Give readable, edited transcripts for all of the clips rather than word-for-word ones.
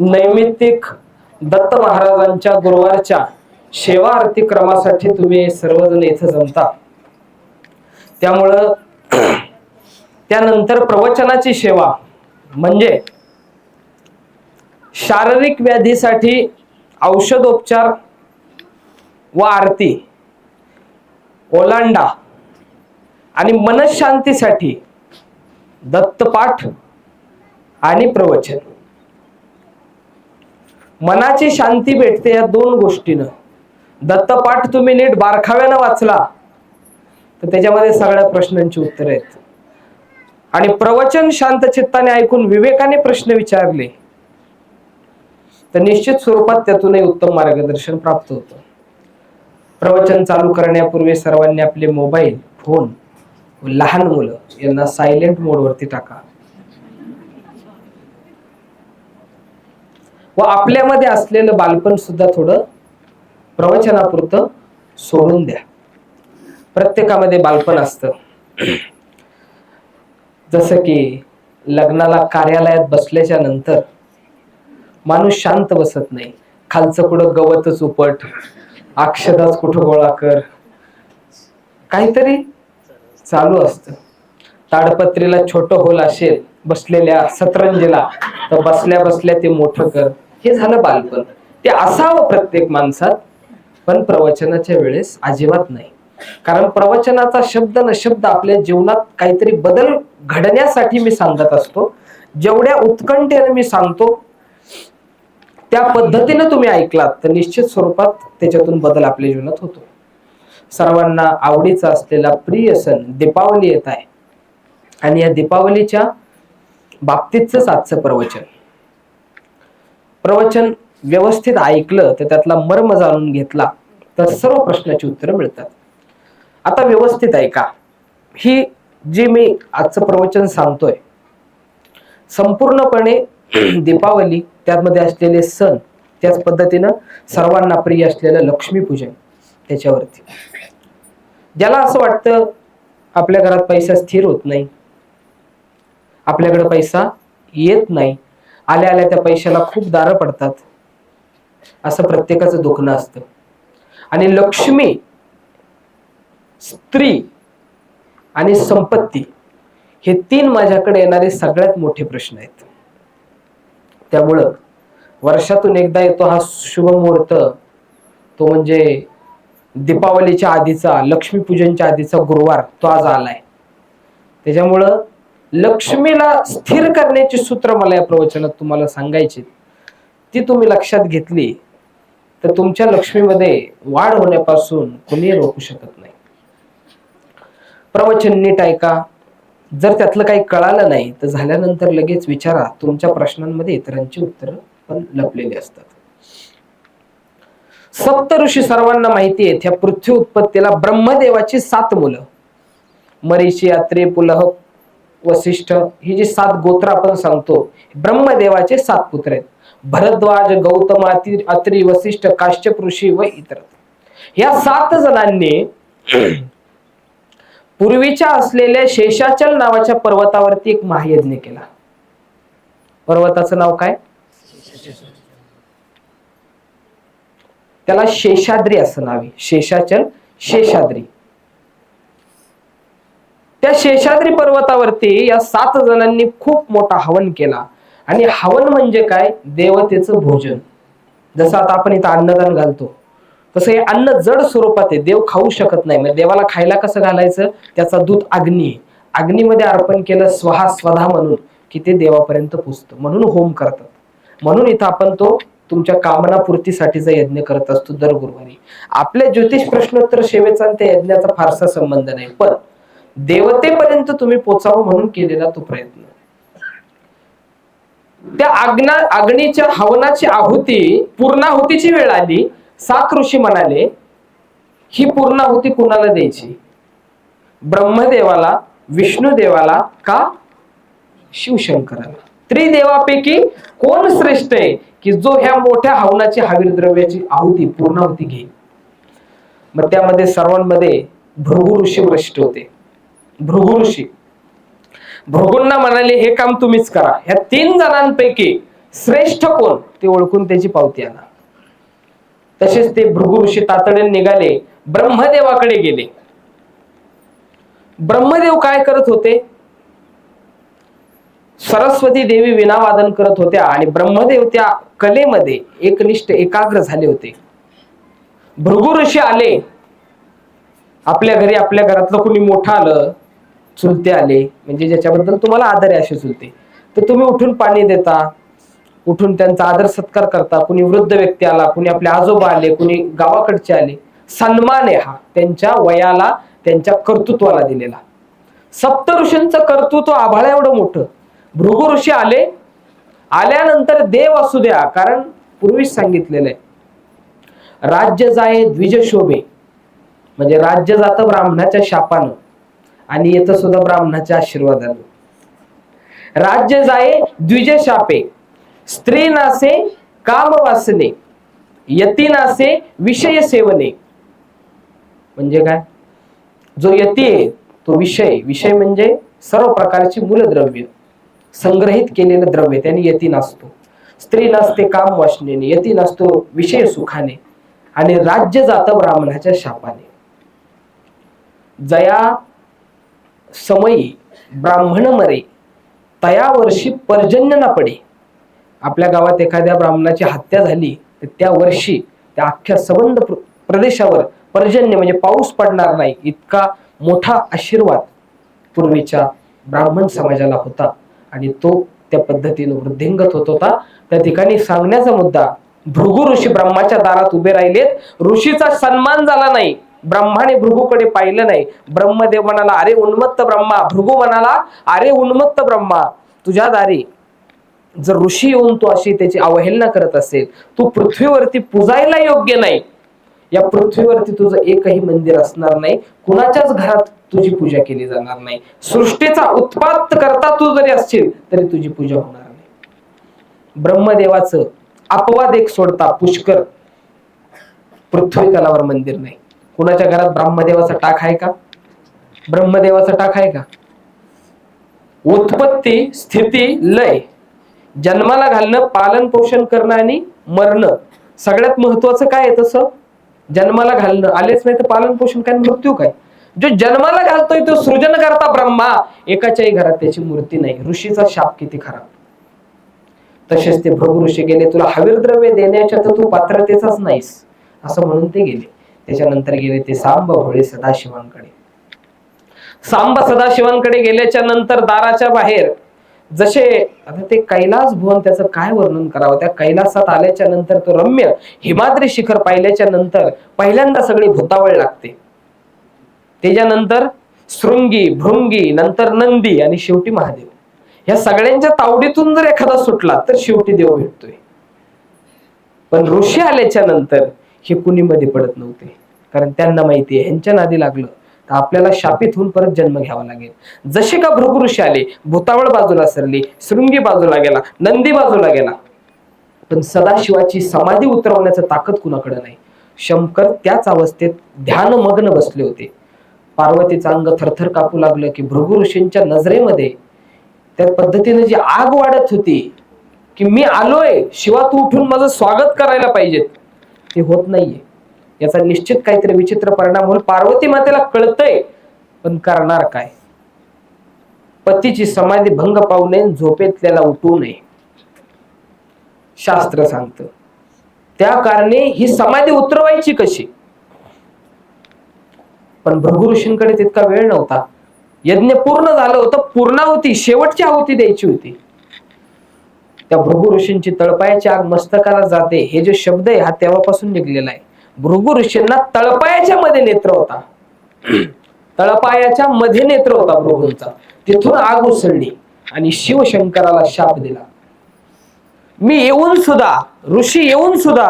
नैमित्तिक दत्त महाराजांच्या गुरुवारच्या सेवा आरती क्रमासाठी तुम्ही सर्वजण इथे जमता। त्यामुळं त्यानंतर प्रवचनाची सेवा म्हणजे शारीरिक व्याधीसाठी औषधोपचार व आरती, ओलांडा आणि मनशांतीसाठी दत्तपाठ आणि प्रवचन। मनाची शांती भेटते या दोन गोष्टीनं। दत्तपाठ तुम्ही नीट बारखाव्यानं वाचला तर त्याच्यामध्ये सगळ्या प्रश्नांची उत्तरे आहेत, आणि प्रवचन शांत चित्ताने ऐकून विवेकाने प्रश्न विचारले तर निश्चित स्वरूपात त्यातूनही उत्तम मार्गदर्शन प्राप्त होतं। प्रवचन चालू करण्यापूर्वी सर्वांनी आपले मोबाईल फोन व लहान मुलं यांना सायलेंट मोड वरती टाका व आपल्यामध्ये असलेलं बालपण सुद्धा थोडं प्रवचनापुरतं सोडून द्या। प्रत्येकामध्ये बालपण असतं। जसं की लग्नाला कार्यालयात बसल्याच्या नंतर माणूस शांत बसत नाही, खालचं कुठं गवतच उपट, अक्षदाच कुठं गोळा कर, काहीतरी चालू असतं। ताडपत्रीला छोटं होल असेल बसलेल्या सतरंजीला तर बसल्या बसल्या ते मोठं कर, हे झालं बालपण। ते असावं प्रत्येक माणसात, पण प्रवचनाच्या वेळेस अजिबात नाही। कारण प्रवचनाचा शब्द न शब्द आपल्या जीवनात काहीतरी बदल घडण्यासाठी मी सांगत असतो। जेवढ्या उत्कंठेने मी सांगतो त्या पद्धतीने तुम्ही ऐकलात तर निश्चित स्वरूपात त्याच्यातून बदल आपल्या जीवनात होतो। सर्वांना आवडीचा असलेला प्रिय सण दीपावली येत आहे, आणि या दीपावलीच्या बाबतीतच आजचं प्रवचन व्यवस्थित ऐकलं तर त्यातला मर्म जाणून घेतला तर सर्व प्रश्नाची उत्तरं मिळतात। आता व्यवस्थित ऐका। ही जी मी आजचं प्रवचन सांगतोय संपूर्णपणे दीपावली, त्यामध्ये असलेले सण, त्याच पद्धतीनं सर्वांना प्रिय असलेलं लक्ष्मीपूजन त्याच्यावरती। ज्याला असं वाटतं आपल्या घरात पैसा स्थिर होत नाही, आपल्याकडे पैसा येत नाही, आल्या आल्या त्या पैशाला खूप दारं पडतात, असं प्रत्येकाचं दुखणं असतं। आणि लक्ष्मी, स्त्री आणि संपत्ती हे तीन माझ्याकडे येणारे सगळ्यात मोठे प्रश्न आहेत। त्यामुळं वर्षातून एकदा येतो हा शुभ मुहूर्त, तो म्हणजे दीपावलीच्या आधीचा, लक्ष्मीपूजनच्या आधीचा गुरुवार, तो आज आलाय। त्याच्यामुळं लक्ष्मीला स्थिर करण्याची सूत्र मला या प्रवचनात तुम्हाला सांगायची, ती तुम्ही लक्षात घेतली तर तुमच्या लक्ष्मीमध्ये वाढ होण्यापासून कोणी रोखू शकत नाही। प्रवचन नीट ऐका। जर त्यातलं काही कळालं नाही तर झाल्यानंतर लगेच विचारा, तुमच्या प्रश्नांमध्ये इतरांची उत्तरं पण लपलेली असतात। सप्त ऋषी सर्वांना माहिती आहे, त्या पृथ्वी उत्पत्तीला ब्रह्मदेवाची 7 मुलं, मरीची, अत्रि, पुलह, वसिष्ठ, ही जी 7 गोत्र आपण सांगतो, ब्रह्मदेवाचे 7 पुत्र आहेत। भरद्वाज, गौतम, अत्रि, वसिष्ठ, काश्यप ऋषी व इतर या 7 जणांनी पूर्वीच्या असलेल्या शेषाचल नावाच्या पर्वतावरती एक महायज्ञ केला। पर्वताचं नाव काय? त्याला शेषाद्री असं नाव आहे। शेषाचल, शेषाद्री। त्या शेषाद्री पर्वतावरती या 7 जणांनी खूप मोठा हवन केला। आणि हवन म्हणजे काय? देवतेचं भोजन। जसं आता आपण इथं अन्नदान घालतो तसं हे अन्न जड स्वरूपात आहे, देव खाऊ शकत नाही। मग देवाला खायला कसं घालायचं? त्याचा दूत अग्नी, अग्नीमध्ये अर्पण केलं स्वहा स्वधा म्हणून की ते देवापर्यंत पोचतं, म्हणून होम करतात। म्हणून इथं आपण तो तुमच्या कामना पूर्तीसाठीचा यज्ञ करत असतो दर गुरुवारी। आपल्या ज्योतिष प्रश्नोत्तर सेवेचा त्या यज्ञाचा फारसा संबंध नाही, पण देवतेपर्यंत तुम्ही पोचावं म्हणून केलेला तो प्रयत्न। त्या अग्नीच्या हवनाची आहुती, पूर्णाहुतीची वेळ आली। 7 ऋषी म्हणाले ही पूर्णाहुती कुणाला द्यायची? ब्रह्मदेवाला, विष्णुदेवाला का शिवशंकराला? त्रिदेवापैकी कोण श्रेष्ठ आहे की जो ह्या मोठ्या हवनाची हवीर द्रव्याची आहुती, पूर्णाहुती घेईल? मग त्यामध्ये सर्वांमध्ये भृगु ऋषी वरिष्ठ होते। भृगु ऋषी भृगूंना म्हणाले हे काम तुम्हीच करा। ह्या 3 जणांपैकी श्रेष्ठ कोण ते ओळखून त्याची पावती आणा. तसेच ते भृगु ऋषी तातडीने निघाले, ब्रह्मदेवाकडे गेले. ब्रह्मदेव काय करत होते? सरस्वती देवी वीणावादन करत होत्या आणि ब्रह्मदेव त्या कलेमध्ये एकनिष्ठ एकाग्र झाले होते. भृगु ऋषी आले आपल्या घरी, आपल्या घरातलं कुणी मोठं आलं, चुलते आले म्हणजे ज्याच्याबद्दल तुम्हाला आदर आहे असे चुलते, तर तुम्ही उठून पाणी देता, उठून त्यांचा आदर सत्कार करता. कुणी वृद्ध व्यक्ती आला, कुणी आपले आजोबा आले, कुणी गावाकडचे आले, सन्मान आहे हा त्यांच्या वयाला, त्यांच्या कर्तृत्वाला दिलेला. सप्त ऋषींचं कर्तृत्व आभाळा एवढं मोठं. भृगु ऋषी आले, आल्यानंतर देव असू द्या, कारण पूर्वीच सांगितलेलं आहे, राज्य जाये द्विज शोभे, म्हणजे राज्य जातं ब्राह्मणाच्या शापानं आणि येतं सुद्धा ब्राह्मणाच्या आशीर्वादानं. राज्य जाये द्विज शापे, स्त्री नासे काम वासने, यती नासे विषय सेवने. म्हणजे काय? जो यती आहे तो विषय, विषय म्हणजे सर्व प्रकारची मूलद्रव्य, संग्रहित केलेलं द्रव्य, त्याने यती नसतो. स्त्री नसते काम वासनेने, यती नसतो विषय सुखाने, आणि राज्य जातं ब्राह्मणाच्या शापाने. जया समयी ब्राह्मण मरे, तया वर्षी पर्जन्य ना पडे. आपल्या गावात एखाद्या ब्राह्मणाची हत्या झाली तर त्या वर्षी त्या अख्ख्या संबंध प्रदेशावर पर्जन्य म्हणजे पाऊस पडणार नाही, इतका मोठा आशीर्वाद पूर्वीच्या ब्राह्मण समाजाला होता. आणि तो त्या पद्धतीने वृद्धिंगत होत होता. त्या ठिकाणी सांगण्याचा मुद्दा, भृगु ऋषी ब्रह्माच्या दारात उभे राहिलेत, ऋषीचा सन्मान झाला नाही, ब्रह्माने भृगूकडे पाहिलं नाही. ब्रह्मदेव म्हणाला, अरे उन्मत्त ब्रह्मा. भृगू म्हणाला, अरे उन्मत्त ब्रह्मा, तुझ्या दारी जर ऋषी येऊन तू अशी त्याची अवहेलना करत असेल, तू पृथ्वीवरती पुजायला योग्य नाही, या पृथ्वीवरती तुझं एकही मंदिर असणार नाही, कुणाच्याच घरात तुझी पूजा केली जाणार नाही, सृष्टीचा उत्पात करता तू जरी असशील तरी तुझी पूजा होणार नाही. ब्रह्मदेवाचं अपवाद एक सोडता पुष्कर पृथ्वी तलावर मंदिर नाही. कुणाच्या घरात ब्रह्मदेवाचा टाक आहे का? ब्रह्मदेवाचा टाक आहे का? उत्पत्ती, स्थिती, लय, जन्माला घालणं, पालन पोषण करणं आणि मरणं, सगळ्यात महत्वाचं काय आहे? तसं जन्माला घालणं. आलेच नाही तर पालन पोषण काय, मृत्यू काय? जो जन्माला घालतोय तो सृजन करता ब्रह्मा, एकाच्याही घरात त्याची मूर्ती नाही. ऋषीचा शाप किती खरा. तसेच ते भृगु ऋषी गेले, तुला हवीर द्रव्य देण्याच्या तर तू पात्रतेचाच नाहीस असं म्हणून ते गेले. त्याच्यानंतर गेले ते सांब भोळे सदाशिवांकडे. सांब सदाशिवांकडे गेल्याच्या नंतर दाराच्या बाहेर जसे, आता ते कैलास भुवन त्याचं काय वर्णन करावं. त्या कैलासात आल्याच्या नंतर तो रम्य हिमाद्री शिखर पाहिल्याच्या नंतर पहिल्यांदा सगळी भूतावळ लागते. त्याच्यानंतर शृंगी, भृंगी, नंतर नंदी आणि शेवटी महादेव. या सगळ्यांच्या तावडीतून जर एखादा सुटला तर शेवटी देव भेटतोय. पण ऋषी आल्याच्या नंतर हे कुणी मध्ये पडत नव्हते, कारण त्यांना माहिती आहे ह्यांच्या नादी लागलं तर आपल्याला शापित होऊन परत जन्म घ्यावा लागेल. जसे का भृगु ऋषी आले, भूतावळ बाजूला सरली, शृंगी बाजूला गेला, नंदी बाजूला गेला, पण सदाशिवाची समाधी उतरवण्याचं ताकद कुणाकडे नाही. शंकर त्याच अवस्थेत ध्यानमग्न बसले होते. पार्वतीचं अंग थरथर कापू लागलं की भृगु ऋषींच्या नजरेमध्ये त्या पद्धतीने जी आग वाढत होती की मी आलोय, शिवा तू उठून माझं स्वागत करायला पाहिजेत, ते होत नाहीये. याचा निश्चित काहीतरी विचित्र परिणाम होईल. पार्वती मातेला कळतंय, पण करणार काय? पतीची समाधी भंग पाहू नये, झोपेतल्याला उठू नये शास्त्र सांगतं. त्या कारणे ही समाधी उतरवायची कशी? पण भृगु ऋषींकडे तितका वेळ नव्हता. यज्ञ पूर्ण झालं होतं, पूर्णाहुती शेवटची आहुती द्यायची होती. त्या भृगु ऋषींची तळपायाची आग मस्तकाला जाते, हे जे शब्द आहे हा तेव्हापासून निघलेला आहे. भृगु ऋषींना तळपायाच्या मध्ये नेत्र होता, तळपायाच्या मध्ये नेत्र होता भृगूंचा, तिथून आग उसळली आणि शिवशंकराला शाप दिला. मी येऊन सुद्धा, ऋषी येऊन सुद्धा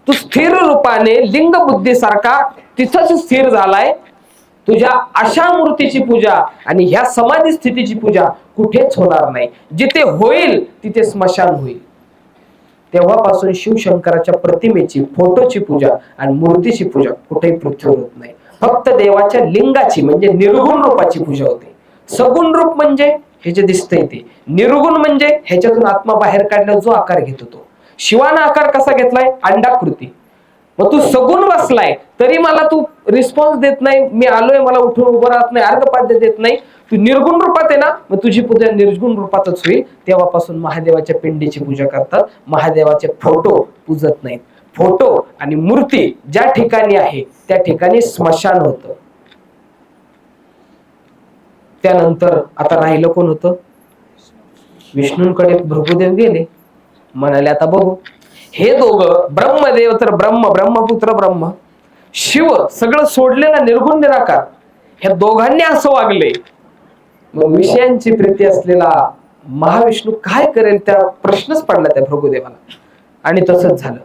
तू स्थिर रूपाने लिंग बुद्धीसारखा तिथंच स्थिर झालाय. तुझ्या अशा मूर्तीची पूजा आणि ह्या समाधी स्थितीची पूजा कुठेच होणार नाही. जिथे होईल तिथे स्मशान होईल. तेव्हापासून शिवशंकराच्या प्रतिमेची, फोटोची पूजा आणि मूर्तीची पूजा कुठेही पृथ्वीवर होत नाही. फक्त देवाच्या लिंगाची म्हणजे निर्गुण रूपाची पूजा होते. सगुण रूप म्हणजे हे जे दिसतंय ते निर्गुण म्हणजे ह्याच्यातून आत्मा बाहेर काढला जो आकार घेतो तो. शिवाना आकार कसा घेतलाय? अंडाकृती. मग तू सगुण बसलाय तरी मला तू रिस्पॉन्स देत नाही, मी आलोय मला उठून उभं राहत नाही, अर्घपाद्य देत नाही. तू निर्गुण रूपात आहे ना, मग तुझी पूजा निर्गुण रूपातच होईल. तेव्हापासून महादेवाच्या पिंडीची पूजा करतात, महादेवाचे फोटो पूजत नाहीत. फोटो आणि मूर्ती ज्या ठिकाणी आहे त्या ठिकाणी स्मशान होतं. त्यानंतर आता राहिलं कोण होतं? विष्णूंकडे भृगुदेव गेले, म्हणाले आता बघू. हे दोघं ब्रह्मदेव तर ब्रह्म, ब्रह्मपुत्र ब्रह्म, शिव सगळं सोडलेला निर्गुण निराकार, ह्या दोघांनी असं वागले. मग विषयांची प्रीती असलेला महाविष्णू काय करेल? त्या प्रश्नच पडला त्या भृगुदेवाला. आणि तसंच झालं.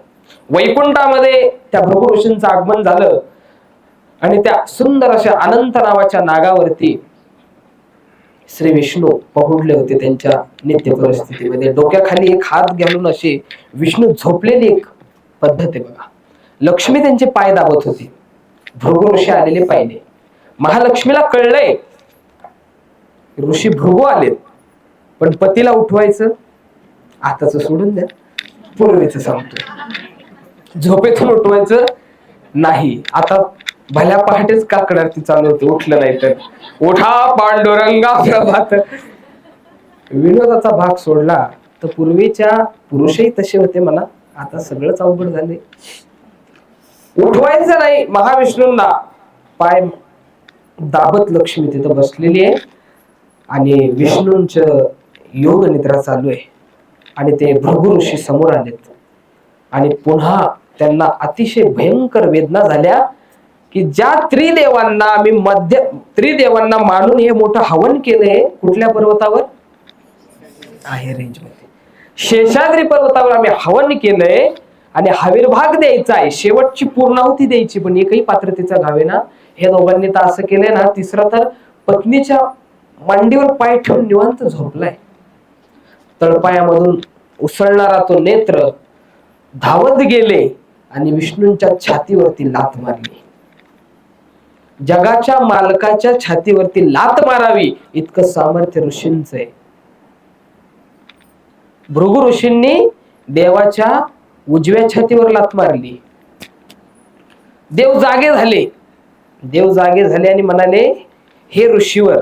वैकुंठामध्ये त्या भृगु ऋषींचं आगमन झालं आणि त्या सुंदर अशा अनंत नावाच्या नागावरती श्री विष्णू पहुडले होते. त्यांच्या नित्य परिस्थितीमध्ये डोक्याखाली एक हात घालून असे विष्णू झोपलेली एक पद्धत आहे बघा. लक्ष्मी त्यांचे पाय दाबत होती. भृगु ऋषी आलेले पाहिले. महालक्ष्मीला कळलंय ऋषी भृगु आलेत, पण पतीला उठवायचं आताच सोडून द्या, पूर्वीच सांगतो. झोपेतून उठवायचं नाही. आता भल्या पहाटेच काकड आरती चालू होती, उठलं नाही तर उठा पांडुरंगा प्रभात. विनोदाचा भाग सोडला तर पूर्वीच्या पुरुषही तसे होते म्हणा, आता सगळंच अवघड झाले. उठवायचं नाही महाविष्णूंना. पाय दाबत लक्ष्मी तिथं बसलेली आहे आणि विष्णूंच योग निद्रा चालू आहे. आणि ते भृगु ऋषी समोर आलेत आणि पुन्हा त्यांना अतिशय भयंकर वेदना झाल्या की ज्या त्रिदेवांना आम्ही त्रिदेवांना मानून हे मोठं हवन केलंय, कुठल्या पर्वतावर आहे रेंज मध्ये, शेषाद्री पर्वतावर आम्ही हवन केलंय आणि हविर्भाग द्यायचा आहे, शेवटची पूर्णाहुती द्यायची, पण एकही पात्रतेचा घावे ना. हे दोघांनी तर असं केलंय ना, तिसरा तर पत्नीच्या मांडीवर पाय ठेवून निवांत झोपलाय. तळपायामधून उसळणारा तो नेत्र धावत गेले आणि विष्णूंच्या छातीवरती लाथ मारली. जगाच्या मालकाच्या छातीवरती लाथ मारावी इतकं सामर्थ्य ऋषींचं आहे. भृगु ऋषींनी देवाच्या उजव्या छातीवर लाथ मारली. देव जागे झाले. देव जागे झाले आणि म्हणाले, हे ऋषीवर,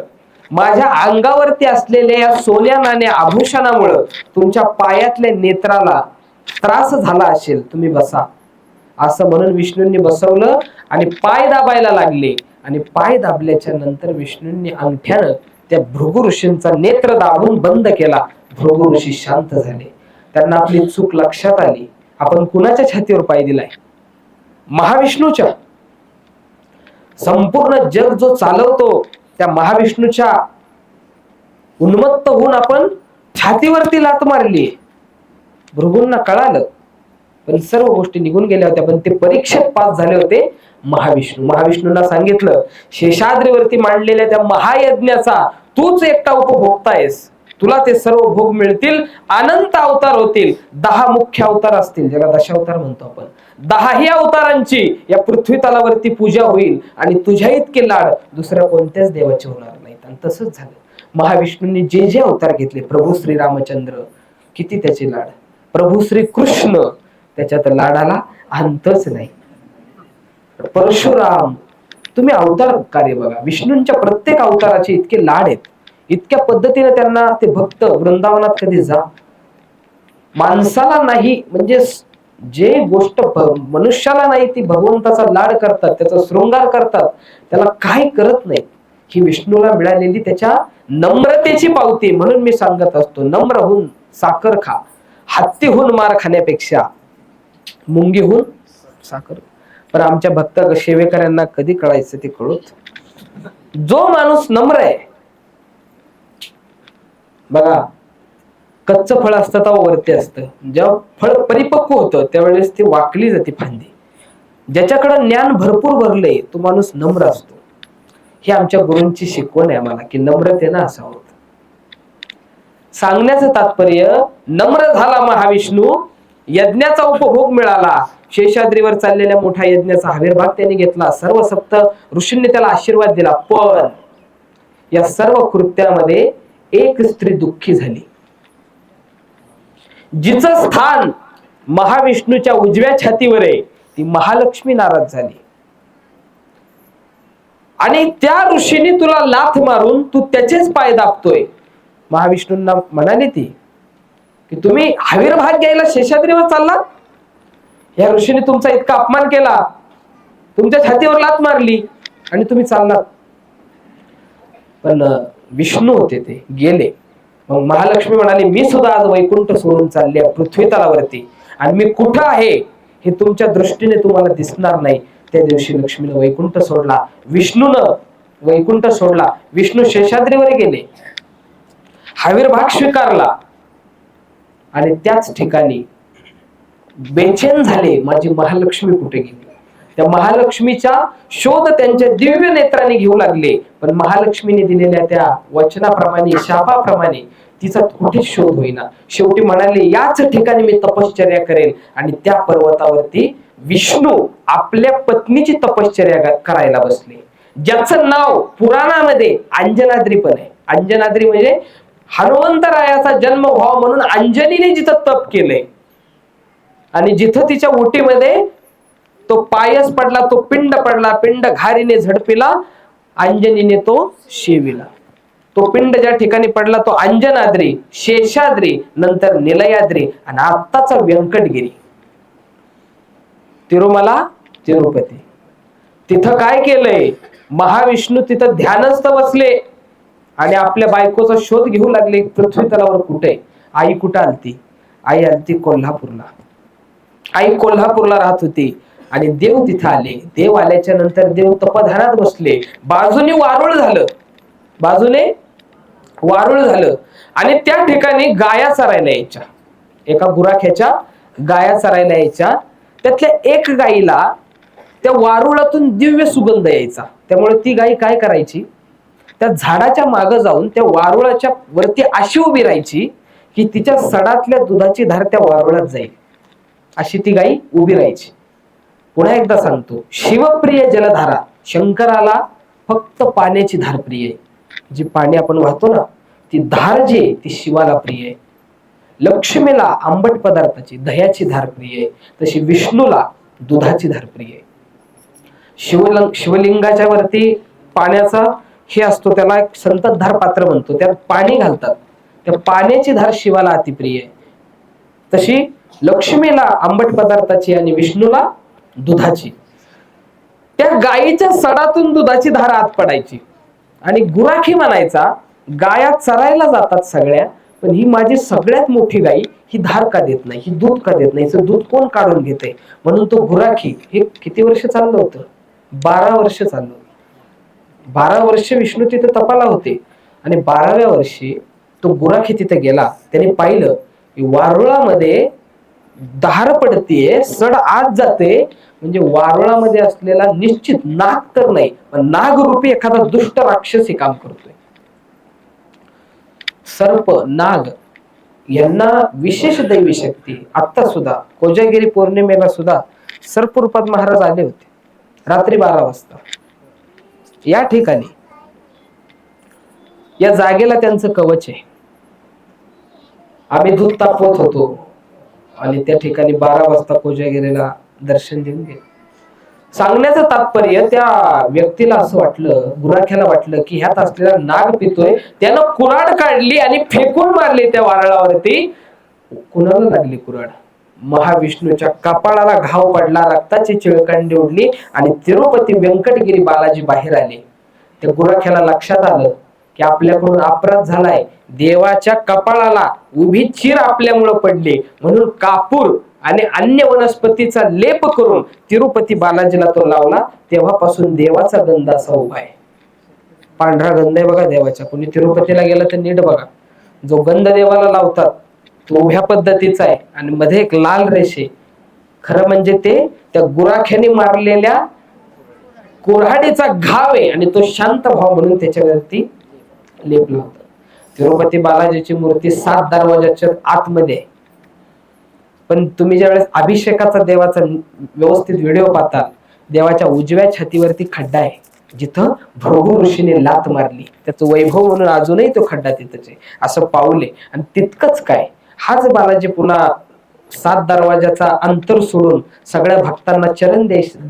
माझ्या अंगावरती असलेल्या या सोन्या नाण्या आभूषणामुळे तुमच्या पायातल्या नेत्राला त्रास झाला असेल, तुम्ही बसा. असं म्हणून विष्णूंनी बसवलं आणि पाय दाबायला लागले. आणि पाय दाबल्याच्या नंतर विष्णूंनी अंगठ्यानं त्या भृगु ऋषींचा नेत्र दाबून बंद केला. भृगु ऋषी शांत झाले. त्यांना आपली चूक लक्षात आली. आपण कुणाच्या छातीवर पाय दिलाय? महाविष्णूच्या. संपूर्ण जग जो चालवतो त्या महाविष्णूच्या उन्मत्त होऊन आपण छातीवरती लात मारली. भृगूंना कळालं, पण सर्व गोष्टी निघून गेल्या होत्या. पण ते परीक्षेत पास झाले होते महाविष्णूंना सांगितलं, शेषाद्रीवरती मांडलेल्या त्या महायज्ञाचा तूच एकटा उपभोक्ता आहेस. तुला ते सर्व भोग मिळतील. अनंत अवतार होतील, 10 मुख्य अवतार असतील, ज्याला दशावतार म्हणतो आपण. 10ही अवतारांची या पृथ्वी तलावरती पूजा होईल आणि तुझ्या इतके लाड दुसऱ्या कोणत्याच देवाचे होणार नाहीत. आणि तसंच झालं. महाविष्णूंनी जे जे अवतार घेतले, प्रभू श्री रामचंद्र, किती त्याचे लाड. प्रभू श्री कृष्ण, त्याच्यात लाडाला अंतच नाही. परशुराम, तुम्ही अवतार कार्य बघा. विष्णूंच्या प्रत्येक अवताराचे इतके लाड आहेत. इतक्या पद्धतीने त्यांना ते भक्त वृंदावनात कधी जा. माणसाला नाही, म्हणजे जे गोष्ट मनुष्याला नाही ती भगवंताचा लाड करतात, त्याचा शृंगार करतात, त्याला काय करत नाही. ही विष्णूला मिळालेली त्याच्या नम्रतेची पावती. म्हणून मी सांगत असतो, नम्र होऊन साखर खा. हत्तीहून मार खाण्यापेक्षा मुंगीहून साखर. पण आमच्या भक्त सेवेकऱ्यांना कधी कळायचं ते कळूच. जो माणूस नम्र आहे बघा, कच्च फळ असतं तेव्हा वरती असतं, जेव्हा फळ परिपक्व होतं त्यावेळेस ती वाकली जाते फांदी. ज्याच्याकडे ज्ञान भरपूर भरले तो माणूस नम्र असतो. ही आमच्या गुरूंची शिकवण आहे आम्हाला की नम्रतेनं असावं. सांगण्याचं तात्पर्य, नम्र झाला महाविष्णू, यज्ञाचा उपभोग मिळाला. शेषाद्रीवर चाललेल्या मोठ्या यज्ञाचा हविर्भाग त्यांनी घेतला. सर्व सप्त ऋषींनी त्याला आशीर्वाद दिला. पण या सर्व कृत्यामध्ये एक स्त्री दुःखी झाली. जिचं स्थान महाविष्णूच्या उजव्या छातीवर आहे ती महालक्ष्मी नाराज झाली. आणि त्या ऋषीने तुला लाथ मारून तू त्याचेच पाय दाबतोय. महाविष्णूंना म्हणाली ती की तुम्ही आविर्भाग घ्यायला शेषाद्रीवर चाललात. या ऋषीने तुमचा इतका अपमान केला, तुमच्या छातीवर लाथ मारली आणि तुम्ही चाललात. पण विष्णू होते ते गेले. मग महालक्ष्मी म्हणाली मी सुद्धा आज वैकुंठ सोडून चालले पृथ्वी तलावरती आणि मी कुठं आहे हे तुमच्या दृष्टीने तुम्हाला दिसणार नाही. त्या दिवशी लक्ष्मीने वैकुंठ सोडला, विष्णूनं वैकुंठ सोडला. विष्णू शेषाद्रीवर गेले, आविर्भाग स्वीकारला आणि त्याच ठिकाणी बेचैन झाले माझी महालक्ष्मी कुठे गेली. त्या महालक्ष्मीचा शोध त्यांच्या दिव्य नेत्राने घेऊ लागले. पण महालक्ष्मीने दिलेल्या त्या वचनाप्रमाणे शापाप्रमाणे तिचा कुठेच शोध होईना. शेवटी म्हणाले याच ठिकाणी मी तपश्चर्या करेल. आणि त्या पर्वतावरती विष्णू आपल्या पत्नीची तपश्चर्या करायला बसले, ज्याचं नाव पुराणामध्ये अंजनाद्री पण आहे. अंजनाद्री म्हणजे हनुमंतरायाचा जन्म व्हावा म्हणून अंजनीने जिथं तप केलंय आणि जिथं तिच्या ओटीमध्ये तो पायस पडला, तो पिंड पडला, पिंड घारीने झडपिला, अंजनीने तो शेविला. तो पिंड ज्या ठिकाणी पडला तो अंजनाद्री, शेषाद्री, नंतर निलयाद्री आणि आत्ताचा व्यंकटगिरी, तिरुमला, तिरुपती. तिथं काय केलंय, महाविष्णू तिथं ध्यानस्थ बसले आणि आपल्या बायकोचा शोध घेऊ लागले. पृथ्वी तलावर कुठे आई, कुठं आलती? आई आलती कोल्हापूरला. आई कोल्हापूरला राहत होती आणि देव तिथं आले. देव आल्याच्या नंतर देव तपधानात बसले. बाजूने वारुळ झालं, बाजूने वारुळ झालं आणि त्या ठिकाणी गाया चरायला यायच्या. एका गुराख्याच्या गाया चरायला यायच्या. त्यातल्या एक गाईला त्या वारुळातून दिव्य सुगंध यायचा. त्यामुळे ती गाय काय करायची, त्या झाडाच्या मागे जाऊन त्या वारुळाच्या वरती अशी उभी राहायची की तिच्या सडातल्या दुधाची धार त्या वारुळात जाईल, अशी ती गाई उभी राहायची. पुन्हा एकदा सांगतो, शिवप्रिय जलधारा. शंकराला फक्त पाण्याची धार प्रिय आहे. जी पाणी आपण वाहतो ना ती धार जी आहे ती शिवाला प्रिय आहे. लक्ष्मीला आंबट पदार्थाची दह्याची धार प्रिय आहे, तशी विष्णूला दुधाची धार प्रिय आहे. शिवलिंगाच्या वरती पाण्याचा हे असतो, त्याला एक संततधार पात्र म्हणतो, त्यात पाणी घालतात. त्या पाण्याची धार शिवाला अतिप्रिय आहे. तशी लक्ष्मीला आंबट पदार्थाची आणि विष्णूला दुधाची. त्या गायीच्या सडातून दुधाची धार आत पडायची आणि गुराखी म्हणायचा गाया चरायला जातात सगळ्या, पण ही माझी सगळ्यात मोठी गाई ही धार का देत नाही, ही दूध का देत नाही, दूध कोण काढून घेते. म्हणून तो गुराखी हे किती वर्ष चाललं होतं, 12 वर्ष चाललं. 12 वर्ष विष्णू तिथे तपाला होते आणि 12व्या वर्षी तो गुराखी तिथे गेला. त्याने पाहिलं की वारुळामध्ये धार पडतीये, सड आत जाते. म्हणजे वारुळामध्ये असलेला निश्चित नाग तर नाही पण नागरूपी एखादा दुष्ट राक्षसी काम करतोय. सर्प, नाग यांना विशेष दैवी शक्ती. आता सुद्धा कोजागिरी पौर्णिमेला सुद्धा सर्प रूपात महाराज आले होते रात्री 12 वाजता या ठिकाणी. या जागेला त्यांचं कवच आहे. आम्ही दूध तापवत होतो आणि त्या ठिकाणी 12 वाजता कोजागिरीला दर्शन देऊन गेले. सांगण्याचं तात्पर्य, त्या व्यक्तीला असं वाटलं, गुराख्याला वाटलं की ह्यात असलेला नाग पितोय. त्यानं कुऱ्हाड काढली आणि फेकून मारली त्या वारळावरती. कुणाला लागली कुऱ्हाड? महाविष्णूच्या कपाळाला घाव पडला, रक्ताची चिळकांडी उडली आणि तिरुपती व्यंकटगिरी बालाजी बाहेर आले. त्या गुराख्याला लक्षात आलं की आपल्याकडून अपराध झालाय. देवाच्या कपाळाला उभी चीर आपल्यामुळे पडली, म्हणून कापूर आणि अन्य वनस्पतीचा लेप करून तिरुपती बालाजीला तो लावला. तेव्हापासून देवाचा गंध असा उभा आहे. पांढरा गंध आहे बघा देवाचा. कोणी तिरुपतीला गेला तर नीट बघा, जो गंध देवाला लावतात तो उभ्या पद्धतीचा आहे आणि मध्ये एक लाल रेषे. खरं म्हणजे ते त्या गुराख्याने मारलेल्या कुऱ्हाडीचा घाव आहे आणि तो शांत भाव म्हणून त्याच्यावरती लेपला होता. तिरुपती बालाजीची मूर्ती 7 दरवाजाच्या आतमध्ये आहे. पण तुम्ही ज्यावेळेस अभिषेकाचा देवाचा व्यवस्थित व्हिडिओ पाहता, देवाच्या उजव्या छातीवरती खड्डा आहे जिथं भृगु ऋषीने लात मारली, त्याचं वैभव म्हणून अजूनही तो खड्डा तिथंच आहे असं पाऊले. आणि तितकंच काय, हाच बालाजी पुन्हा 7 दरवाजाचा अंतर सोडून सगळ्या भक्तांना चरण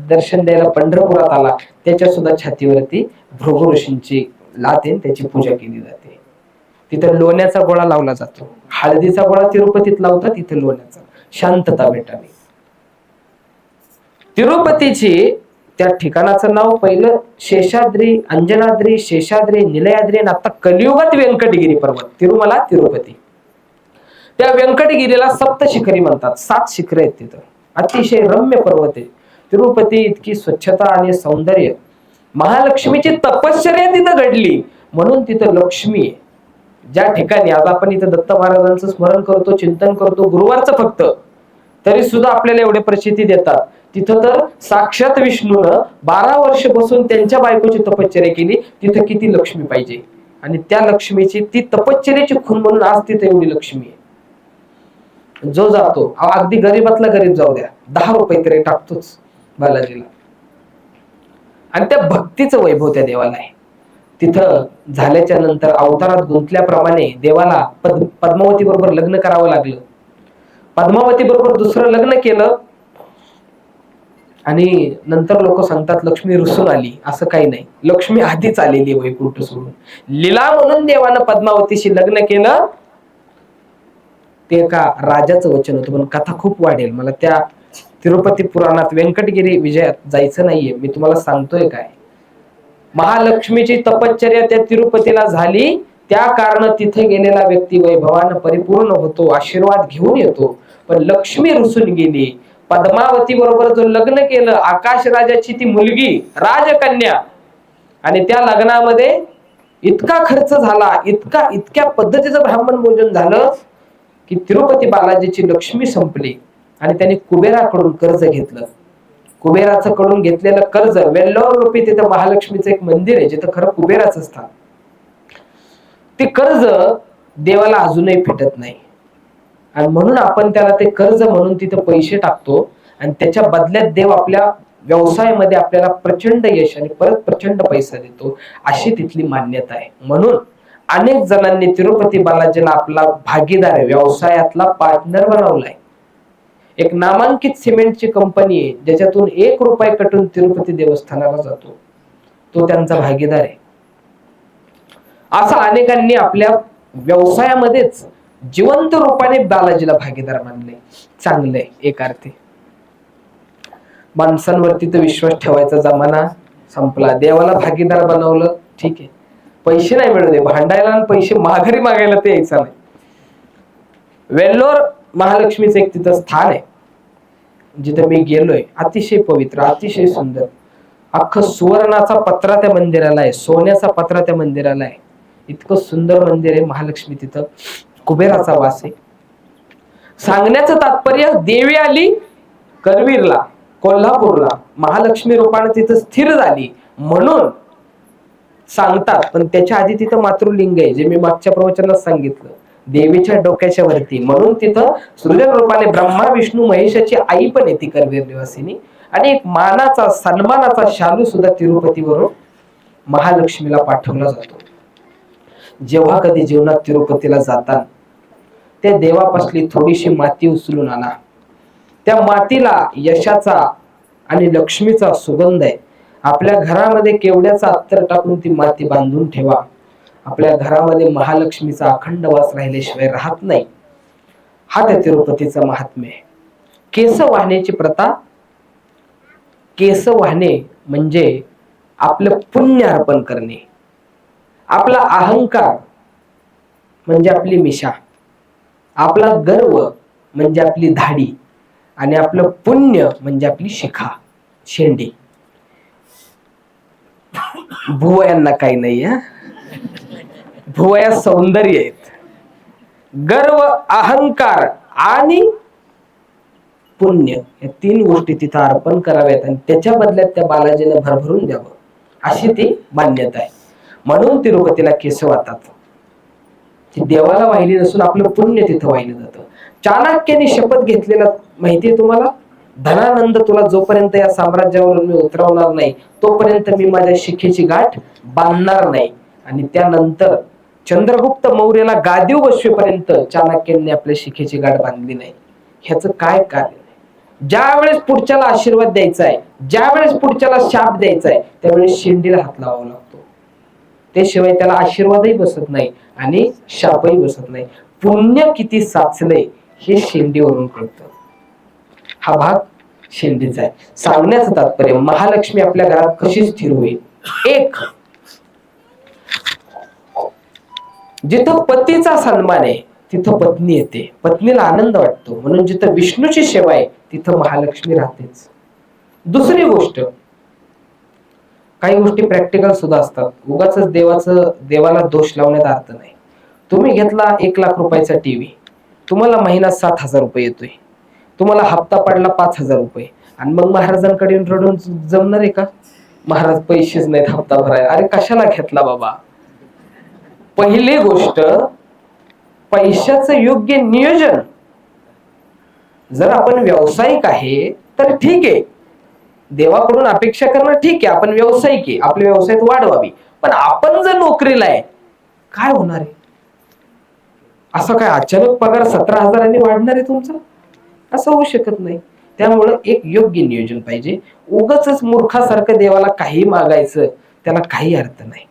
दर्शन द्यायला पंढरपुरात आला. त्याच्या सुद्धा छातीवरती भृगु ऋषींची लात आहे, त्याची पूजा केली जाते. तिथं लोण्याचा गोळा लावला जातो. हळदीचा गोळा तिरुपतीत लावतात, इथे लोण्याचा. शांतता भेटावी. तिरुपतीची त्या ठिकाणाचं नाव पहिलं शेषाद्री, अंजनाद्री, शेषाद्री, निलयाद्री आणि आता कलियुगात व्यंकटगिरी पर्वत. तिरुमला, तिरुपती. त्या व्यंकटगिरीला सप्तशिखरी म्हणतात. 7 शिखरे आहेत तिथं. अतिशय रम्य पर्वत आहे. तिरुपती इतकी स्वच्छता आणि सौंदर्य, महालक्ष्मीची तपश्चर्या तिथं घडली म्हणून तिथं लक्ष्मी आहे. ज्या ठिकाणी आता आपण इथं दत्त महाराजांचं स्मरण करतो, चिंतन करतो गुरुवारचं फक्त, तरी सुद्धा आपल्याला एवढे प्रचिती देतात. तिथं तर साक्षात विष्णूनं 12 वर्ष बसून त्यांच्या बायकोची तपश्चर्या केली. तिथं किती लक्ष्मी पाहिजे. आणि त्या लक्ष्मीची ती तपश्चर्याची खून म्हणून आज तिथे एवढी लक्ष्मी आहे. जो जातो, अगदी गरीबातला गरीब जाऊ द्या, 10 रुपये तरी टाकतोच बालाजीला. आणि त्या भक्तीचं वैभव त्या देवाला आहे. तिथं झाल्याच्या नंतर अवतारात गुंतल्याप्रमाणे देवाला पद्मावती बरोबर लग्न करावं लागलं. पद्मावती बरोबर दुसरं लग्न केलं आणि नंतर लोक सांगतात लक्ष्मी रुसून आली. असं काही नाही, लक्ष्मी आधीच आलेली वैकुंठ सोडून. लीला म्हणून देवानं पद्मावतीशी लग्न केलं. ते एका राजाचं वचन होतं, पण कथा खूप वाढेल. मला त्या तिरुपती पुराणात व्यंकटगिरी विजयात जायचं नाहीये. मी तुम्हाला सांगतोय काय, महालक्ष्मीची तपश्चर्या त्या तिरुपतीला झाली. त्या कारण तिथे गेलेला व्यक्ती वैभवानं परिपूर्ण होतो, आशीर्वाद घेऊन येतो. पण लक्ष्मी रुसून गेली. पद्मावती बरोबर जो लग्न केलं, आकाश राजाची ती मुलगी राजकन्या, आणि त्या लग्नामध्ये इतका खर्च झाला, इतक्या पद्धतीचं ब्राह्मण भोजन झालं की तिरुपती बालाजीची लक्ष्मी संपली. आणि त्यांनी कुबेराकडून कर्ज घेतलं. कुबेराचं कडून घेतलेलं कर्ज, वेल्लोर रूपी तिथं महालक्ष्मीचं एक मंदिर आहे जिथं खरं कुबेराचं स्थान. ते कर्ज देवाला अजूनही फिटत नाही. आणि म्हणून आपण त्याला ते कर्ज म्हणून तिथं पैसे टाकतो आणि त्याच्या बदल्यात देव आपल्या व्यवसायामध्ये आपल्याला प्रचंड यश आणि परत प्रचंड पैसा देतो, अशी तिथली मान्यता आहे. म्हणून अनेक जणांनी तिरुपती बालाजीला आपला भागीदार, व्यवसायातला पार्टनर बनवलाय. एक नामांकित सिमेंटची कंपनी आहे ज्याच्यातून 1 रुपया कटून तिरुपती देवस्थानाला जातो, तो त्यांचा भागीदार आहे. असं अनेकांनी आपल्या व्यवसायामध्येच जिवंत रूपाने बालाजीला भागीदार मानले. चांगलंय एक अर्थी. माणसांवरती तर विश्वास ठेवायचा जमाना संपला. देवाला भागीदार बनवलं, ठीक आहे, पैसे नाही मिळू दे, भांडायला आणि पैसे माघारी मागायला ते यायचं नाही. वेल्लोर महालक्ष्मीचं एक तिथं स्थान आहे जिथे मी गेलोय. अतिशय पवित्र, अतिशय सुंदर. अख्खं सुवर्णाचा पत्रा त्या मंदिराला आहे, सोन्याचा पत्रा त्या मंदिराला आहे. इतकं सुंदर मंदिर आहे महालक्ष्मी. तिथं कुबेराचा वास आहे. सांगण्याचं तात्पर्य, देवी आली करवीरला, कोल्हापूरला, महालक्ष्मी रूपाने तिथं स्थिर झाली म्हणून सांगतात. पण त्याच्या आधी तिथं मातृलिंग आहे, जे मी मागच्या प्रवचनात सांगितलं, देवीच्या डोक्याच्या वरती. म्हणून तिथं सृजन रूपाने ब्रह्मा विष्णू महेशाची आई पण येते करवीर निवासिनी. आणि एक मानाचा, सन्मानाचा शालू सुद्धा तिरुपतीवरून महालक्ष्मीला पाठवला जातो. जेव्हा कधी जीवनात तिरुपतीला जातात, त्या देवापासली थोडीशी माती उचलून आणा. त्या मातीला यशाचा आणि लक्ष्मीचा सुगंध आहे. आपल्या घरामध्ये केवड्याचा अत्तर टाकून ती माती बांधून ठेवा. आपल्या घरामध्ये महालक्ष्मीचा अखंड वास राहिल्याशिवाय राहत नाही. हा त्या तिरुपतीचा महात्म्य आहे. केस वाहण्याची प्रथा. केस वाहणे म्हणजे आपलं पुण्य अर्पण करणे. आपला अहंकार म्हणजे आपली मिशा, आपला गर्व म्हणजे आपली धाडी, आणि आपलं पुण्य म्हणजे आपली शिखा, शेंडी. भुवयांना काही नाही, भुवया सौंदर्य आहेत. गर्व, अहंकार आणि पुण्य या 3 गोष्टी तिथं अर्पण कराव्यात आणि त्याच्या बदल्यात त्या बालाजीला भरभरून द्यावं, अशी ती मान्यता आहे. म्हणून तिरुपतीला केस वाहतात. ती देवाला वाहिली नसून आपलं पुण्य तिथं वाहिलं जातं. चाणक्याने शपथ घेतलेला माहितीये तुम्हाला, धनानंद तुला जोपर्यंत या साम्राज्यावरून मी उतरवणार नाही तोपर्यंत मी माझ्या शिखेची गाठ बांधणार नाही. आणि त्यानंतर चंद्रगुप्त मौर्याला गादीवर बसवेपर्यंत चाणक्यांनी आपल्या शिखेची गाठ बांधली नाही. ह्याचं काय कारण? ज्या वेळेस पुढच्याला आशीर्वाद द्यायचा आहे, ज्या वेळेस पुढच्याला शाप द्यायचा आहे, त्यावेळेस शेंडीला हात लावावा लागतो. त्याशिवाय त्याला आशीर्वादही बसत नाही आणि शापही बसत नाही. पुण्य किती साचलंय हे शेंडीवरून कळतं. हा भाग शेंडीचा आहे. सांगण्याचं तात्पर्य महालक्ष्मी आपल्या घरात कशी स्थिर होईल. एक, जिथं पतीचा सन्मान आहे तिथं पत्नी येते, पत्नीला आनंद वाटतो, म्हणून जिथं विष्णूची सेवा आहे तिथं महालक्ष्मी राहतेच. दुसरी गोष्ट, काही गोष्टी प्रॅक्टिकल सुद्धा असतात. उगाच देवाला दोष लावण्यात अर्थ नाही. तुम्ही घेतला 1,00,000 रुपयाचा टीव्ही, तुम्हाला महिना 7,000 रुपये येतोय, तुम्हाला हप्ता पडला 5,000 रुपये, आणि मग महाराजांकडे रडून जमणार आहे का? महाराज पैसेच नाहीत हप्ता भरायला. अरे कशाला घेतला बाबा? पहिली गोष्ट, पैशाचं योग्य नियोजन. जर आपण व्यावसायिक आहे तर ठीक आहे, देवाकडून अपेक्षा करणं ठीक आहे, आपण व्यावसायिक आहे, आपल्या व्यवसायात वाढ व्हावी. पण आपण जर नोकरीला आहे, काय होणार आहे? असं काय अचानक पगार 17,000 वाढणार आहे तुमचा? असं होऊ शकत नाही. त्यामुळं एक योग्य नियोजन पाहिजे. उगाच मूर्खासारखं देवाला काही मागायचं त्याला काही अर्थ नाही.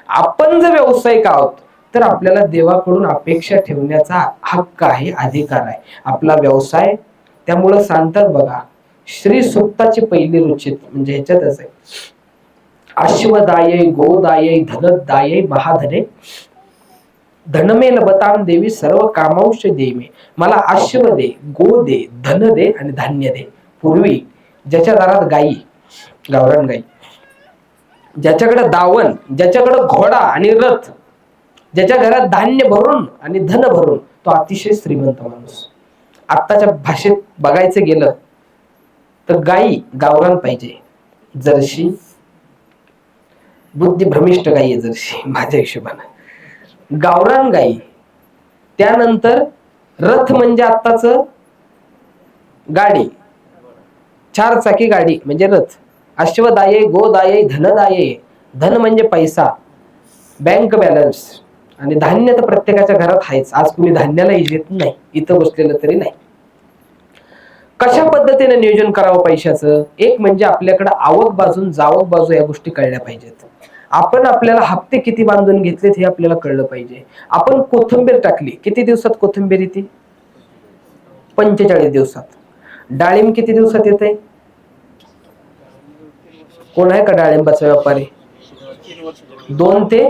आपण जर व्यावसायिक आहोत तर आपल्याला देवाकडून अपेक्षा ठेवण्याचा हक्क आहे, अधिकार आहे, आपला व्यवसाय. त्यामुळं सांगतात बघा, श्री सूक्ताची पहिली रुचित म्हणजे ह्याच्यातच आहे, अश्वदायै गोदायै धनदायै महाधने धनमे लभताम देवी सर्व कामांश दे मे. मला अश्व दे, गो दे, धन दे आणि धान्य दे. पूर्वी ज्याच्या दारात गायी, गावरान गाई, ज्याच्याकडे दावण, ज्याच्याकडे घोडा आणि रथ, ज्याच्या घरात धान्य भरून आणि धन भरून, तो अतिशय श्रीमंत माणूस. आत्ताच्या भाषेत बघायचं गेलं तर गाई गावरान पाहिजे, जर्शी बुद्धी भ्रमिष्ट गाई आहे जर्शी माझ्या हिशोबाने, गावरान गाई. त्यानंतर रथ म्हणजे आत्ताच गाडी, 4 चाकी गाडी म्हणजे रथ. अश्वदाये गोदाये धनदाये, धन म्हणजे पैसा, बँक बॅलन्स, आणि धान्य तर प्रत्येकाच्या घरात आहेच. आज कुणी धान्याला येत नाही, इथं बसलेलं तरी नाही. कशा पद्धतीने नियोजन करावं पैशाचं? एक म्हणजे आपल्याकडे आवक बाजून जावक बाजू या गोष्टी कळल्या पाहिजेत. आपण आपल्याला हप्ते किती बांधून घेतलेत हे आपल्याला कळलं पाहिजे. आपण कोथिंबीर टाकली, किती दिवसात कोथिंबीर येते? 45 दिवसात. डाळिंब किती दिवसात येते? कोण आहे का डाळिंबाचा व्यापारी? 2 ते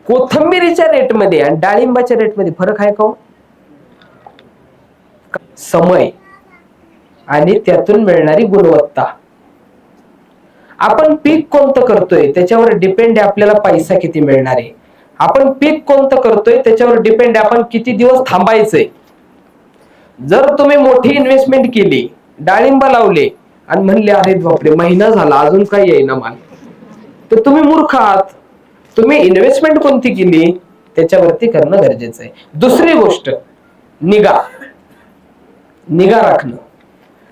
कोथिंबीरीच्या रेटमध्ये आणि डाळिंबाच्या रेटमध्ये फरक आहे का? समय आणि त्यातून मिळणारी गुणवत्ता. आपण पीक कोणतं करतोय त्याच्यावर डिपेंड आहे आपल्याला पैसा किती मिळणार आहे. आपण पीक कोणतं करतोय त्याच्यावर डिपेंड आहे आपण किती दिवस थांबायचंय. जर तुम्ही मोठी इन्व्हेस्टमेंट केली, डाळिंब लावले आणि म्हणले अरे बापरे महिना झाला अजून काही येईना माल, तर तुम्ही मूर्ख आहात. तुम्ही इन्व्हेस्टमेंट कोणती केली त्याच्यावरती करणं गरजेचं आहे. दुसरी गोष्ट, निगा राखणं.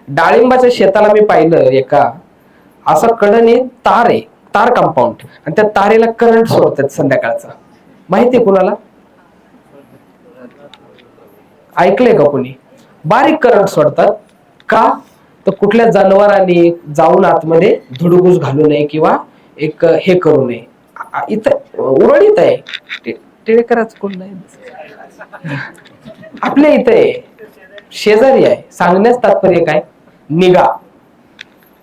डाळिंबाच्या शेताला मी पाहिलं, एका असा कडने तार आहे, तार कंपाऊंड, आणि त्या तारेला करंट सोडतात संध्याकाळचा. माहितीये कुणाला? ऐकलंय का कोणी? बारीक करंट सोडतात का? तर कुठल्या जनावरांनी जाऊन आतमध्ये धुडगूस घालू नये किंवा एक हे करू नये. इथं उरळीत आहे, टिळेकराच कोण नाही, आपल्या इथं आहे, शेजारी आहे. सांगण्यास तात्पर्य काय? निगा.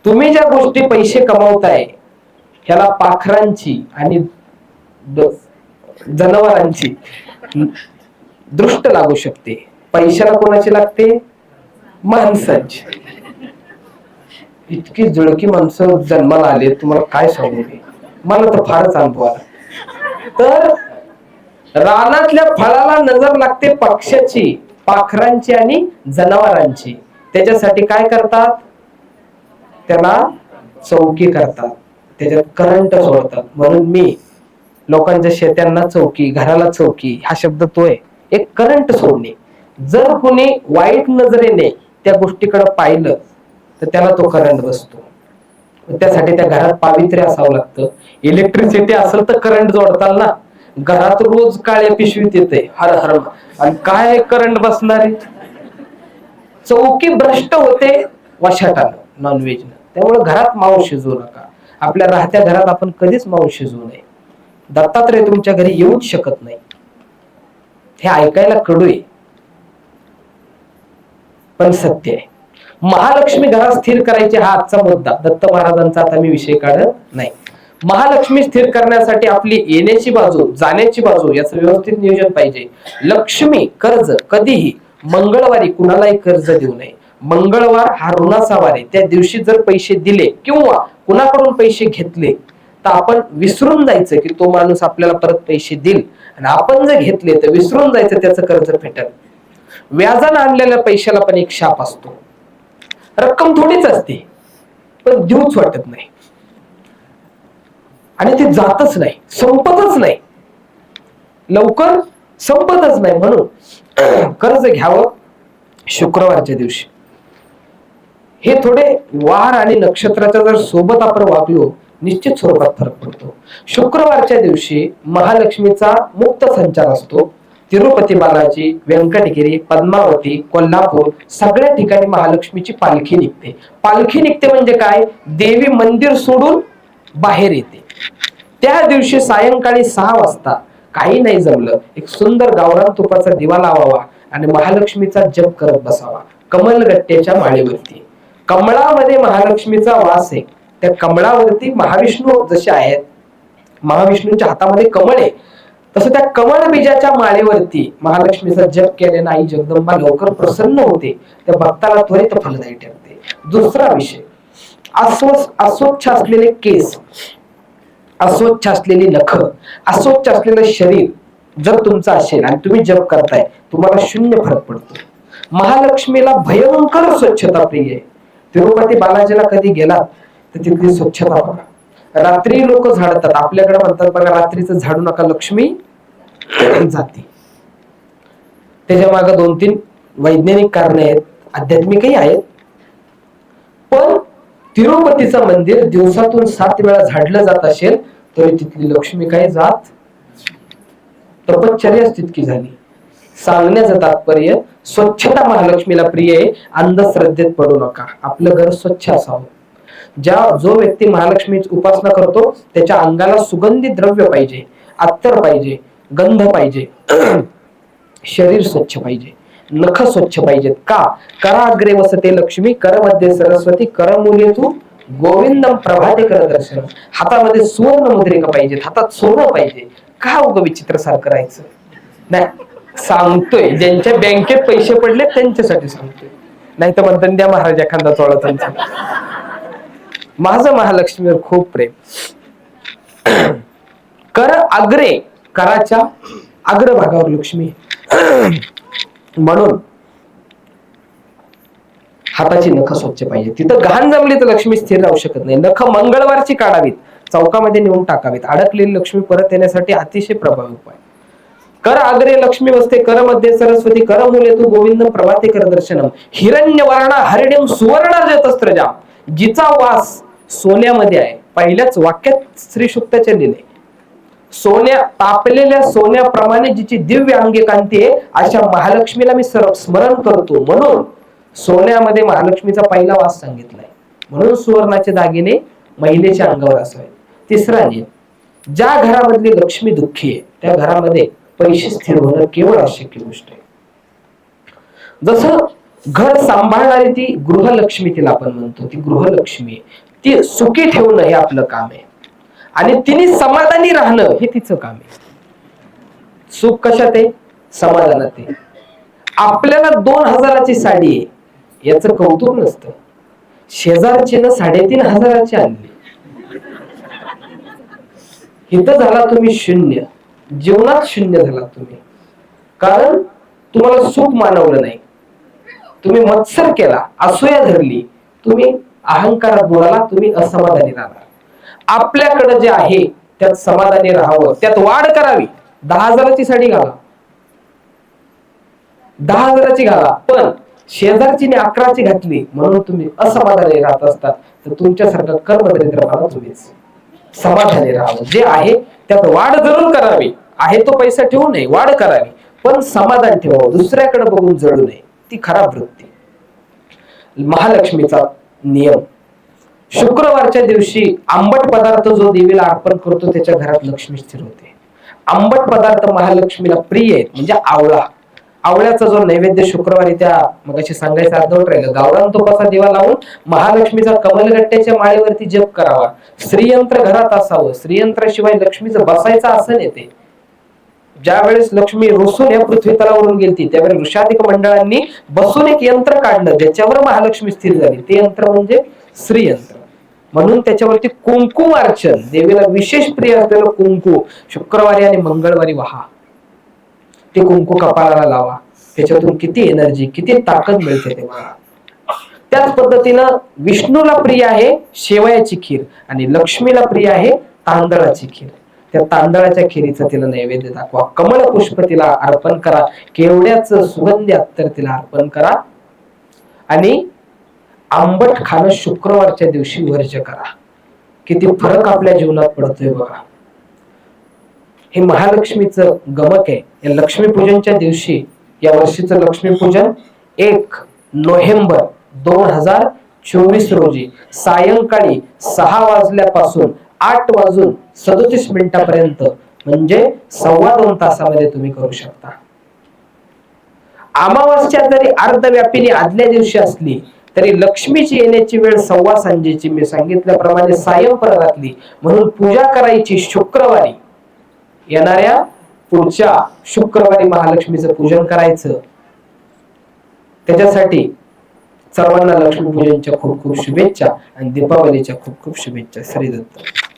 तुम्ही ज्या गोष्टी पैसे कमावताय ह्याला पाखरांची आणि जनावरांची दृष्ट लागू शकते. पैशाला कोणाची लागते? माणसांची. इतकी जुळकी माणसं जन्माला आले, तुम्हाला काय सांगू, मला तर फारच अनुभव आला. तर रानातल्या फळाला नजर लागते पक्ष्याची, पाखरांची आणि जनावरांची. त्याच्यासाठी काय करतात? त्याला चौकी करतात, त्याच्यात करंट सोडतात. म्हणून मी लोकांच्या शेत्यांना चौकी, घराला चौकी हा शब्द तो आहे, एक करंट सोडणे. जर कोणी वाईट नजरेने त्या गोष्टीकडे पाहिलं तर त्याला तो करंट बसतो. त्यासाठी त्या घरात पावित्र्य असावं लागतं. इलेक्ट्रिसिटी असेल तर करंट जोडताल ना. घरात रोज काळ्या पिशवीत येते हर हर, आणि काय करंट बसणार आहे. चौकी भ्रष्ट होते वशाटानं, नॉनव्हेजनं. त्यामुळे घरात मांस शिजवू नका. आपल्या राहत्या घरात आपण कधीच मांस शिजवू नये. दत्तात्रय तुमच्या घरी येऊच शकत नाही. हे ऐकायला कडू आहे पण सत्य आहे. महालक्ष्मी घरात स्थिर करायची हा आजचा मुद्दा. दत्त महाराजांचा आता मी विषय काढत नाही. महालक्ष्मी स्थिर करण्यासाठी आपली येण्याची बाजू, जाण्याची बाजू याचं व्यवस्थित नियोजन पाहिजे. लक्ष्मी कर्ज कधीही मंगळवारी कुणालाही कर्ज देऊ नये. मंगळवार हा ऋणाचा वार आहे. त्या दिवशी जर पैसे दिले किंवा कुणाकडून पैसे घेतले तर आपण विसरून जायचं की तो माणूस आपल्याला परत पैसे देईल, आणि आपण जर घेतले तर विसरून जायचं त्याचं कर्ज फेटेल. व्याजानं आणलेल्या पैशाला पण एक शाप असतो. रक्कम थोडीच असते पण देऊच वाटत नाही, आणि ते जातच नाही, संपतच नाही, लवकर संपतच नाही. म्हणून कर्ज घ्यावं शुक्रवारच्या दिवशी. हे थोडे वार आणि नक्षत्राच्या जर सोबत आपण वागलो निश्चित स्वरूपात फरक पडतो. शुक्रवारच्या दिवशी महालक्ष्मीचा मुक्त संचार असतो. तिरुपती बालाजी, व्यंकटगिरी, पद्मावती, कोल्हापूर सगळ्या ठिकाणी महालक्ष्मीची पालखी निघते. पालखी निघते म्हणजे काय, देवी मंदिर सोडून बाहेर येते. त्या दिवशी सायंकाळी 6 वाजता काही नाही जमलं एक सुंदर गावरान तुपाचा दिवा लावावा आणि महालक्ष्मीचा जप करत बसावा कमलगट्ट्याच्या माळेवरती. कमळामध्ये महालक्ष्मीचा वास आहे. त्या कमळावरती महाविष्णू जसे आहेत, महाविष्णूंच्या हातामध्ये कमळ आहे, तसं त्या कमळ बीजाच्या माळेवरती महालक्ष्मीचा जप केल्याने आई जगदंबा लवकर प्रसन्न होते. त्या भक्ताला त्वरित फलदायी ठरते. दुसरा विषय, अस्वच्छ असलेले केस, अस्वच्छ असलेली नख, अस्वच्छ असलेलं शरीर जर तुमचं असेल आणि तुम्ही जप करताय तुम्हाला 0 फरक पडतो. महालक्ष्मीला भयंकर स्वच्छता प्रिय आहे. तिरुपती बालाजीला कधी गेलात तर तिथली स्वच्छता बघा. रात्री लोक झाडतात. आपल्याकडे म्हणतात बघा रात्रीचं झाडू नका लक्ष्मी जाते. त्याच्या मागे 2-3 वैज्ञानिक कारणे आहेत, आध्यात्मिकही आहेत. पण तिरुपतीचं मंदिर दिवसातून 7 वेळा झाडलं जात असेल तरी तिथली लक्ष्मी काय जात, तपश्चर्याच तितकी झाली. सांगण्याचं तात्पर्य स्वच्छता महालक्ष्मीला प्रिय आहे. अंधश्रद्धेत पडू नका. आपलं घर स्वच्छ असावं. जो व्यक्ती महालक्ष्मीची उपासना करतो त्याच्या अंगाला सुगंधी द्रव्य पाहिजे, अत्तर पाहिजे, गंध पाहिजे, शरीर स्वच्छ पाहिजे, नख स्वच्छ पाहिजेत. का, कराग्रे वसते लक्ष्मी, करमध्ये सरस्वती, करमूले तू गोविंदम प्रभाते कर दर्शन. हातामध्ये सुवर्ण मुद्रिका पाहिजेत, हातात सोनं पाहिजे. का उग विचित्र सारखं राहायचं नाही. सांगतोय ज्यांच्या बँकेत पैसे पडले त्यांच्यासाठी सांगतोय, नाही तर म्हणतात द्या महाराज एखादा चोळा त्यांचा. माझं महालक्ष्मीवर खूप प्रेम. कर अग्रे, कराच्या अग्रभागावर लक्ष्मी, म्हणून हाताची नख स्वच्छ पाहिजे. तिथं घाण जमली तर लक्ष्मी स्थिर राहू शकत नाही. नख मंगळवारची काढावीत, चौकामध्ये नेऊन टाकावीत. अडकलेली लक्ष्मी परत येण्यासाठी अतिशय प्रभावी उपाय. कर अग्रे लक्ष्मी वसते, कर मध्ये सरस्वती, कर मूले तू गोविंद प्रभाते कर दर्शनम. हिरण्यवर्णा हरिणीम सुवर्णरजतस्त्रजा. जिचा वास सोन्यामध्ये आहे. पहिल्याच वाक्यात श्री सुक्ताच्या लिहिले, सोन्या तापलेल्या सोन्याप्रमाणे जिची दिव्य अंगे कांती आहे अशा महालक्ष्मीला मी स्मरण करतो. म्हणून सोन्यामध्ये महालक्ष्मीचा पहिला वास सांगितलाय. म्हणून सुवर्णाचे दागिने महिलेच्या अंगावर असावे. तिसरा नियम, ज्या घरामधली लक्ष्मी दुःखी आहे त्या घरामध्ये पैसे स्थिर होणं केवळ अशक्य गोष्ट आहे. जसं घर सांभाळणारी ती गृहलक्ष्मी तिला आपण म्हणतो, ती गृहलक्ष्मी ती सुखी ठेवणं हे आपलं काम आहे, आणि तिने समाधानी राहणं हे तिचं काम आहे. सुख कशात आहे, समाधानात आहे. आपल्याला 2000ची साडी आहे याचं कौतुक नसतं, शेजारचीनं 3500ची आणली. इथं झाला तुम्ही शून्य, जीवनात शून्य झाला तुम्ही. कारण तुम्हाला सुख मानवलं नाही, तुम्ही मत्सर केला, असूया धरली, तुम्ही अहंकारात बुडाला, तुम्ही असमाधानी राहणार. आपल्याकडे जे आहे त्यात समाधानी राहावं, त्यात वाढ करावी. 10,000ची साडी घाला, 10,000ची घाला, पण शेजारचीने 11ची घातली म्हणून तुम्ही असमाधानी राहत असतात, तर तुमच्यासारखं कर्मदरिद्र मला तुम्हीच. समाधानी राहावं, जे आहे त्यात वाढ जरूर करावी, आहे तो पैसा ठेवू नये, वाढ करावी, पण समाधान ठेवावं, दुसऱ्याकडे बघून जळू नये, ती खराब वृत्ती. महालक्ष्मीचा नियम, शुक्रवारच्या दिवशी आंबट पदार्थ जो देवीला अर्पण करतो त्याच्या घरात लक्ष्मी स्थिर होते. आंबट पदार्थ महालक्ष्मीला प्रिय आहेत, म्हणजे आवळा. आवळ्याचा जो नैवेद्य शुक्रवारी, त्या मगाशी सांगायचं अर्धवट राहिलं, गावरान तुपाचा दिवा लावून महालक्ष्मीचा कमलगट्ट्याच्या माळेवरती जप करावा. श्रीयंत्र घरात असावं, श्रीयंत्राशिवाय लक्ष्मीचं बसायचं आसन येते. ज्या वेळेस लक्ष्मी रुसून या पृथ्वी तलावरून गेलती त्यावेळेस ऋषाधिक मंडळांनी बसून एक यंत्र काढलं ज्याच्यावर महालक्ष्मी स्थिर झाली, ते यंत्र म्हणजे श्रीयंत्र. म्हणून त्याच्यावरती कुंकुम अर्चन, देवीला विशेष प्रिय असलेलं कुंकू शुक्रवारी आणि मंगळवारी वाहा. ते कुंकू कपाळाला लावा, त्याच्यातून किती एनर्जी, किती ताकद मिळते तेव्हा. त्याच पद्धतीनं विष्णूला प्रिय आहे शेवयाची खीर आणि लक्ष्मीला प्रिय आहे तांदळाची खीर. त्या तांदळाच्या खिरीचं तिला नैवेद्य दाखवा, कमळ पुष्प तिला अर्पण करा, केवड्याच सुगंधी अत्तर तिला अर्पण करा, आणि आंबट खाणं शुक्रवारच्या दिवशी वर्ज्य करा. किती फरक आपल्या जीवनात पडतोय बघा. हे महालक्ष्मीचं गमक आहे. या लक्ष्मीपूजनच्या दिवशी, या वर्षीचं लक्ष्मीपूजन 1 नोव्हेंबर 2024 रोजी सायंकाळी 6 वाजल्यापासून 8 वाजून 37 मिनिटापर्यंत, म्हणजे 2.25 तासामध्ये तुम्ही करू शकता. अमावास्या जरी अर्धव्यापिनी आदल्या दिवशी असली तरी लक्ष्मीची येण्याची वेळ 2:15 सांजेची, मी सांगितल्याप्रमाणे सायंप्रभातली, म्हणून पूजा करायची शुक्रवारी. येणाऱ्या पुढच्या शुक्रवारी महालक्ष्मीचं पूजन करायचं. त्याच्यासाठी सर्वांना लक्ष्मीपूजनच्या खूप खूप शुभेच्छा आणि दीपावलीच्या खूप खूप शुभेच्छा. श्री दत्त.